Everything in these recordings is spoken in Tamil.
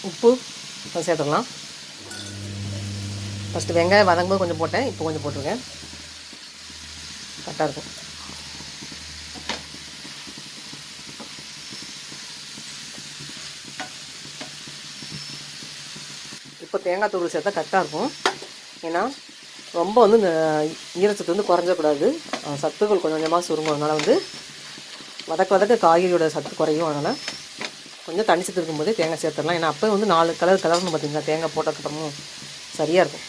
உப்பு சேர்த்துடலாம். ஃபஸ்ட்டு வெங்காயம் வதங்கும்போது கொஞ்சம் போட்டேன், இப்போ கொஞ்சம் போட்டிருக்கேன். கரெக்டாக இருக்கும். இப்போ தேங்காய் தூள் சேர்த்தா கரெக்டாக இருக்கும். ஏன்னா ரொம்ப வந்து இந்த ஈரச்சத்து வந்து குறைஞ்சக்கூடாது, சத்துக்கள் கொஞ்சம் கொஞ்சமாக சுருங்கும். அதனால் வந்து வதக்க காய்கறியோட சத்து குறையும். அதனால் கொஞ்சம் தண்ணி சத்து இருக்கும்போதே தேங்காய் சேர்த்துடலாம். ஏன்னா அப்போ வந்து 4 கலர் கலர்னு பார்த்திங்களா, தேங்காய் போட்டதுக்கப்புறமும் சரியாக இருக்கும்.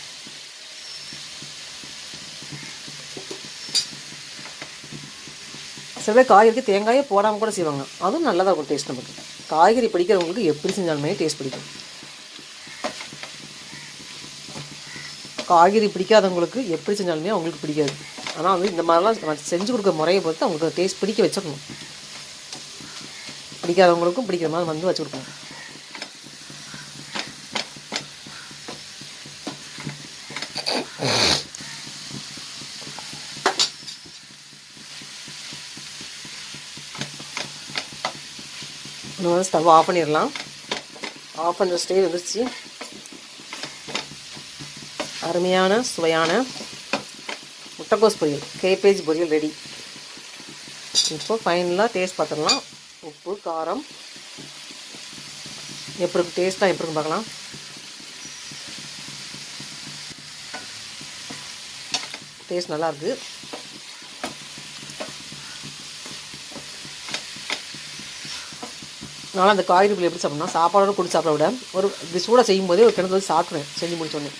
சில பேர் காய்கறிக்கு தேங்காயே போடாமல் கூட செய்வாங்க, அதுவும் நல்லா தான் இருக்கும் டேஸ்ட். நமக்கு காய்கறி பிடிக்கிறவங்களுக்கு எப்படி செஞ்சாலுமே டேஸ்ட் பிடிக்கும். காய்கறி பிடிக்காதவங்களுக்கு எப்படி செஞ்சாலுமே அவங்களுக்கு பிடிக்காது. ஆனால் வந்து இந்த மாதிரிலாம் செஞ்சு கொடுக்குற முறையை பொறுத்து அவங்களுக்கு டேஸ்ட் பிடிக்க வச்சிடணும். பிடிக்காதவங்களுக்கும் பிடிக்கிற மாதிரி வந்து வச்சு கொடுக்கணும். இன்னும் ஸ்டவ் ஆஃப் பண்ணிடலாம். ஆஃப் பண்ணுற ஸ்டேஜ் வந்துருச்சு. அருமையான சுவையான முட்டைக்கோஸ் பொரியல், கேபேஜ் பொரியல் ரெடி. இப்போ ஃபைனலாக டேஸ்ட் பார்த்துடலாம். உப்பு காரம் எப்படி இருக்கும், டேஸ்ட்டாக எப்படி இருக்கும் பார்க்கலாம். டேஸ்ட் நல்லாயிருக்கு. அதனால் அந்த காய்கறி பொரியல் எப்படி சாப்பிட்ணுன்னா, சாப்பாடோடு கூட சாப்பிட விட ஒரு இப்படி சூடாக செய்யும்போதே ஒரு கிணத்து வந்து சாப்பிடுவேன் செஞ்சு முடிச்சோடனே.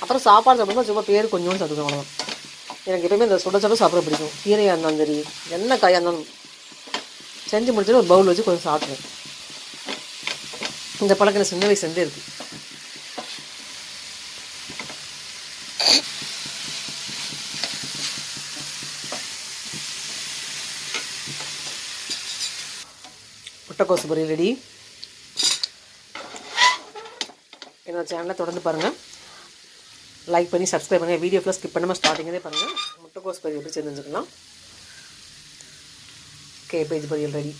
அப்புறம் சாப்பாடு சாப்பிடும்போது சும்மா பேர் கொஞ்சோன்னு சாப்பிடுவேன், அவ்வளோதான். எனக்கு எப்பவுமே இந்த சுட சாப்பிட பிடிக்கும். கீரையாக இருந்தாலும் சரி, என்ன காயாக இருந்தாலும் செஞ்சு முடிச்சுட்டு ஒரு பவுல் வச்சு கொஞ்சம் சாப்பிடுவேன். இந்த பழக்கம் சின்ன வயசுலேருந்தே இருக்குது. முட்டைக்கோஸ் பொரியல் ரெடி. என்னோடய சேனலை தொடர்ந்து பாருங்கள், லைக் பண்ணி சப்ஸ்கிரைப் பண்ணுங்கள். வீடியோ ஃபுல்லாக ஸ்கிப் பண்ணாமல் ஸ்டார்டிங்கே பாருங்கள். முட்டைக்கோஸ் பொரியல் எப்படி செஞ்சுக்கலாம். கேபேஜ் பொரியல் ரெடி.